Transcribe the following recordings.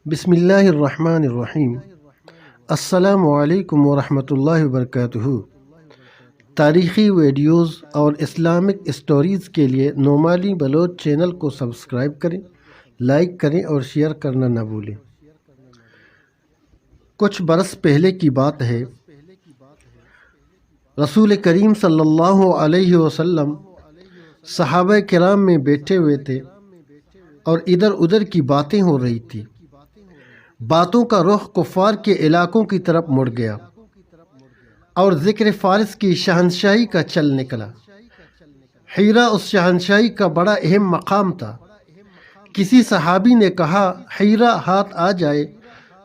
بسم اللہ الرحمن الرحیم۔ السلام علیکم ورحمۃ اللہ وبرکاتہ۔ تاریخی ویڈیوز اور اسلامک اسٹوریز کے لیے نعمانی بلوچ چینل کو سبسکرائب کریں، لائک کریں اور شیئر کرنا نہ بھولیں۔ کچھ برس پہلے کی بات ہے، رسول کریم صلی اللہ علیہ وسلم صحابہ کرام میں بیٹھے ہوئے تھے اور ادھر ادھر کی باتیں ہو رہی تھی۔ باتوں کا رخ کفار کے علاقوں کی طرف مڑ گیا اور ذکر فارس کی شہنشاہی کا چل نکلا۔ حیرہ اس شہنشاہی کا بڑا اہم مقام تھا۔ کسی صحابی نے کہا حیرہ ہاتھ آ جائے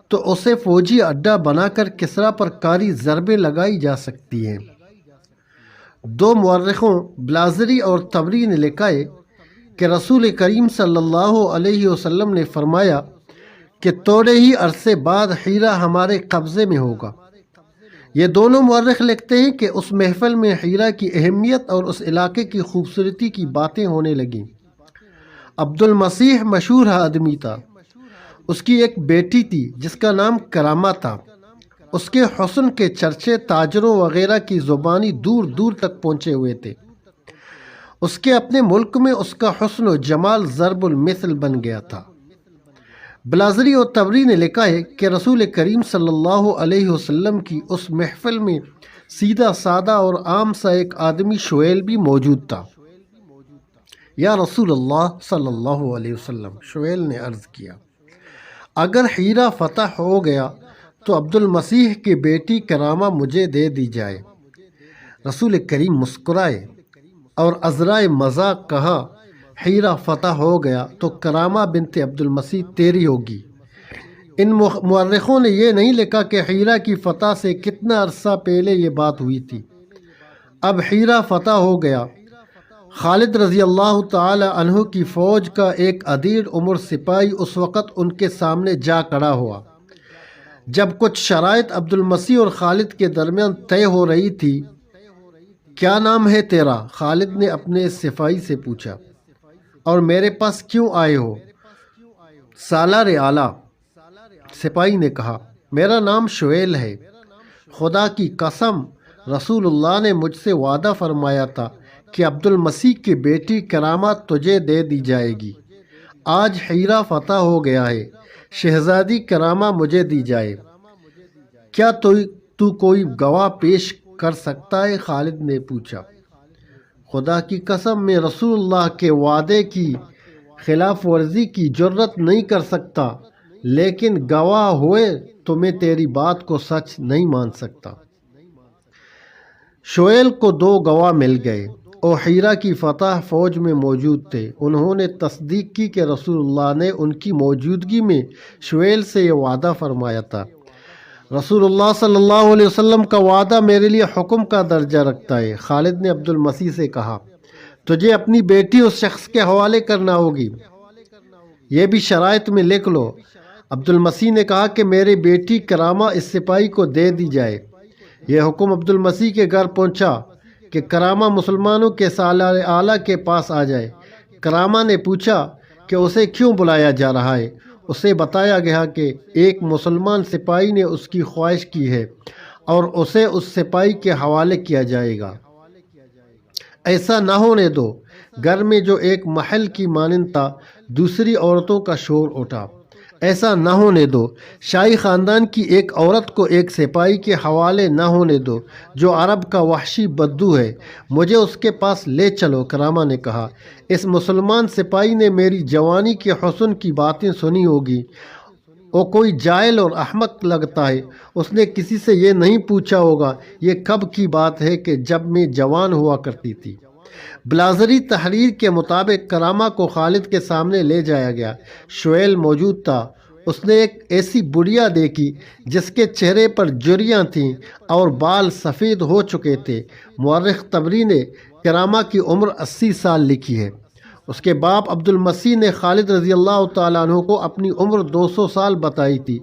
تو اسے فوجی اڈہ بنا کر کسریٰ پر کاری ضربیں لگائی جا سکتی ہیں۔ دو مورخوں بلازری اور طبری نے لکھا ہے کہ رسول کریم صلی اللہ علیہ وسلم نے فرمایا کہ تھوڑے ہی عرصے بعد حیرہ ہمارے قبضے میں ہوگا۔ یہ دونوں مورخ لکھتے ہیں کہ اس محفل میں حیرہ کی اہمیت اور اس علاقے کی خوبصورتی کی باتیں ہونے لگیں۔ عبد المسیح مشہور آدمی تھا۔ اس کی ایک بیٹی تھی جس کا نام کرامہ تھا۔ اس کے حسن کے چرچے تاجروں وغیرہ کی زبانی دور دور تک پہنچے ہوئے تھے۔ اس کے اپنے ملک میں اس کا حسن و جمال ضرب المثل بن گیا تھا۔ بلازری اور طبری نے لکھا ہے کہ رسول کریم صلی اللہ علیہ وسلم کی اس محفل میں سیدھا سادہ اور عام سا ایک آدمی شعیل بھی موجود تھا۔ یا رسول اللہ صلی اللہ علیہ وسلم، شعیل نے عرض کیا، اگر حیرہ فتح ہو گیا تو عبد المسیح کی بیٹی کرامہ مجھے دے دی جائے۔ رسول کریم مسکرائے اور عذرائے مذاق کہا، حیرہ فتح ہو گیا تو کرامہ بنت عبد المسیح تیری ہوگی۔ ان مورخوں نے یہ نہیں لکھا کہ حیرہ کی فتح سے کتنا عرصہ پہلے یہ بات ہوئی تھی۔ اب حیرہ فتح ہو گیا۔ خالد رضی اللہ تعالی عنہ کی فوج کا ایک عدیڑ عمر سپاہی اس وقت ان کے سامنے جا کھڑا ہوا۔ جب کچھ شرائط عبد المسیح اور خالد کے درمیان طے ہو رہی تھی، کیا نام ہے تیرا؟ خالد نے اپنے سپاہی سے پوچھا۔ اور میرے پاس کیوں آئے ہو؟ سالار اعلیٰ، سپاہی نے کہا، میرا نام شعیل ہے۔ خدا کی قسم، رسول اللہ نے مجھ سے وعدہ فرمایا تھا کہ عبد المسیح کی بیٹی کرامہ تجھے دے دی جائے گی۔ آج حیرہ فتح ہو گیا ہے، شہزادی کرامہ مجھے دی جائے۔ کیا تو کوئی گواہ پیش کر سکتا ہے؟ خالد نے پوچھا۔ خدا کی قسم، میں رسول اللہ کے وعدے کی خلاف ورزی کی جرات نہیں کر سکتا، لیکن گواہ ہوئے تو میں تیری بات کو سچ نہیں مان سکتا۔ شعیل کو دو گواہ مل گئے۔ اور حیرہ کی فتح فوج میں موجود تھے۔ انہوں نے تصدیق کی کہ رسول اللہ نے ان کی موجودگی میں شعیل سے یہ وعدہ فرمایا تھا۔ رسول اللہ صلی اللہ علیہ وسلم کا وعدہ میرے لیے حکم کا درجہ رکھتا ہے۔ خالد نے عبد المسیح سے کہا، تجھے اپنی بیٹی اس شخص کے حوالے کرنا ہوگی، یہ بھی شرائط میں لکھ لو۔ عبد المسیح نے کہا کہ میری بیٹی کرامہ اس سپاہی کو دے دی جائے۔ یہ حکم عبد المسیح کے گھر پہنچا کہ کرامہ مسلمانوں کے سالار اعلیٰ کے پاس آ جائے۔ کرامہ نے پوچھا کہ اسے کیوں بلایا جا رہا ہے۔ اسے بتایا گیا کہ ایک مسلمان سپاہی نے اس کی خواہش کی ہے اور اسے اس سپاہی کے حوالے کیا جائے گا۔ ایسا نہ ہونے دو۔ گھر میں جو ایک محل کی مانند تھا، دوسری عورتوں کا شور اٹھا۔ ایسا نہ ہونے دو۔ شاہی خاندان کی ایک عورت کو ایک سپاہی کے حوالے نہ ہونے دو جو عرب کا وحشی بدو ہے۔ مجھے اس کے پاس لے چلو۔ کرامہ نے کہا، اس مسلمان سپاہی نے میری جوانی کے حسن کی باتیں سنی ہوگی۔ وہ کوئی جاہل اور احمق لگتا ہے۔ اس نے کسی سے یہ نہیں پوچھا ہوگا یہ کب کی بات ہے کہ جب میں جوان ہوا کرتی تھی۔ بلازری تحریر کے مطابق کرامہ کو خالد کے سامنے لے جایا گیا۔ شعیل موجود تھا۔ اس نے ایک ایسی بڑھیا دیکھی جس کے چہرے پر جھریاں تھیں اور بال سفید ہو چکے تھے۔ مورخ طبری نے کرامہ کی عمر 80 سال لکھی ہے۔ اس کے باپ عبد المسیح نے خالد رضی اللہ تعالیٰ عنہ کو اپنی عمر 200 سال بتائی تھی۔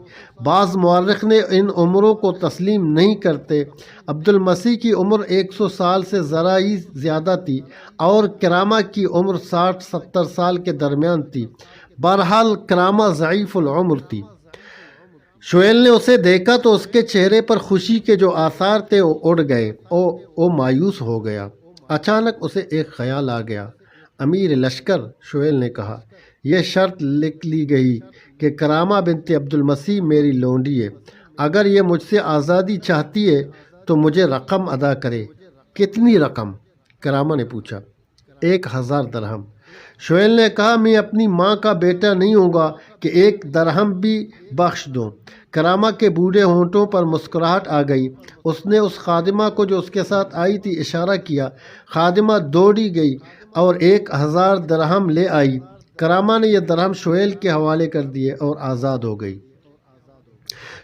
بعض مورخ نے ان عمروں کو تسلیم نہیں کرتے۔ عبد المسیح کی عمر 100 سال سے ذرا ہی زیادہ تھی اور کرامہ کی عمر 60-70 سال کے درمیان تھی۔ بہرحال کرامہ ضعیف العمر تھی۔ شعیل نے اسے دیکھا تو اس کے چہرے پر خوشی کے جو آثار تھے وہ اڑ گئے اور وہ مایوس ہو گیا۔ اچانک اسے ایک خیال آ گیا۔ امیر لشکر، شعیل نے کہا، یہ شرط لکھ لی گئی کہ کرامہ بنت عبد المسیح میری لونڈی ہے، اگر یہ مجھ سے آزادی چاہتی ہے تو مجھے رقم ادا کرے۔ کتنی رقم؟ کرامہ نے پوچھا۔ 1000 درہم۔ شعیل نے کہا، میں اپنی ماں کا بیٹا نہیں ہوں گا کہ 1 درہم بھی بخش دوں۔ کرامہ کے بوڑھے ہونٹوں پر مسکراہٹ آ گئی۔ اس نے اس خادمہ کو جو اس کے ساتھ آئی تھی اشارہ کیا۔ خادمہ دوڑی گئی اور 1000 درہم لے آئی۔ کرامہ نے یہ درہم شعیل کے حوالے کر دیے اور آزاد ہو گئی۔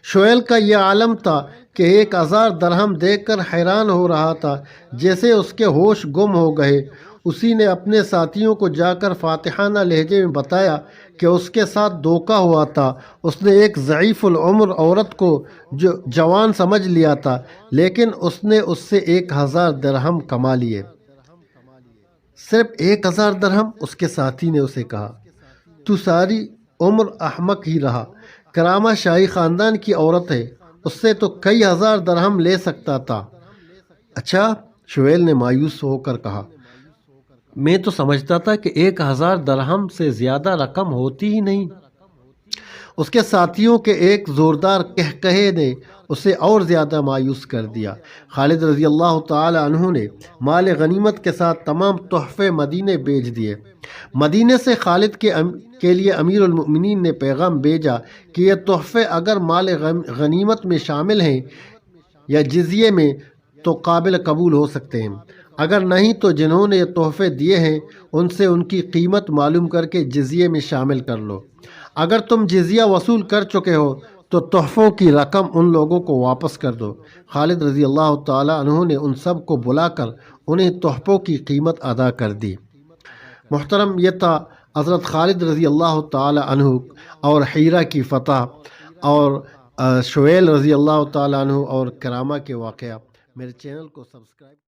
شعیل کا یہ عالم تھا کہ 1000 درہم دیکھ کر حیران ہو رہا تھا، جیسے اس کے ہوش گم ہو گئے۔ اسی نے اپنے ساتھیوں کو جا کر فاتحانہ لہجے میں بتایا کہ اس کے ساتھ دھوکہ ہوا تھا۔ اس نے ایک ضعیف العمر عورت کو جو جوان سمجھ لیا تھا، لیکن اس نے اس سے 1000 درہم کما لیے۔ صرف 1000 درہم؟ اس کے ساتھی نے اسے کہا، تو ساری عمر احمق ہی رہا۔ کرامہ شاہی خاندان کی عورت ہے، اس سے تو کئی ہزار درہم لے سکتا تھا۔ اچھا؟ شعیل نے مایوس ہو کر کہا، میں تو سمجھتا تھا کہ 1000 درہم سے زیادہ رقم ہوتی ہی نہیں۔ اس کے ساتھیوں کے ایک زوردار قہقہے نے اسے اور زیادہ مایوس کر دیا۔ خالد رضی اللہ تعالی عنہ نے مال غنیمت کے ساتھ تمام تحفے مدینے بھیج دیے۔ مدینے سے خالد کے لیے امیر المؤمنین نے پیغام بھیجا کہ یہ تحفے اگر مال غنیمت میں شامل ہیں یا جزیے میں تو قابل قبول ہو سکتے ہیں، اگر نہیں تو جنہوں نے یہ تحفے دیے ہیں ان سے ان کی قیمت معلوم کر کے جزیے میں شامل کر لو۔ اگر تم جزیہ وصول کر چکے ہو تو تحفوں کی رقم ان لوگوں کو واپس کر دو۔ خالد رضی اللہ تعالی عنہ نے ان سب کو بلا کر انہیں تحفوں کی قیمت ادا کر دی۔ محترم، یہ تھا حضرت خالد رضی اللہ تعالی عنہ اور حیرہ کی فتح اور شعیل رضی اللہ تعالی عنہ اور کرامہ کے واقعہ۔ میرے چینل کو سبسکرائب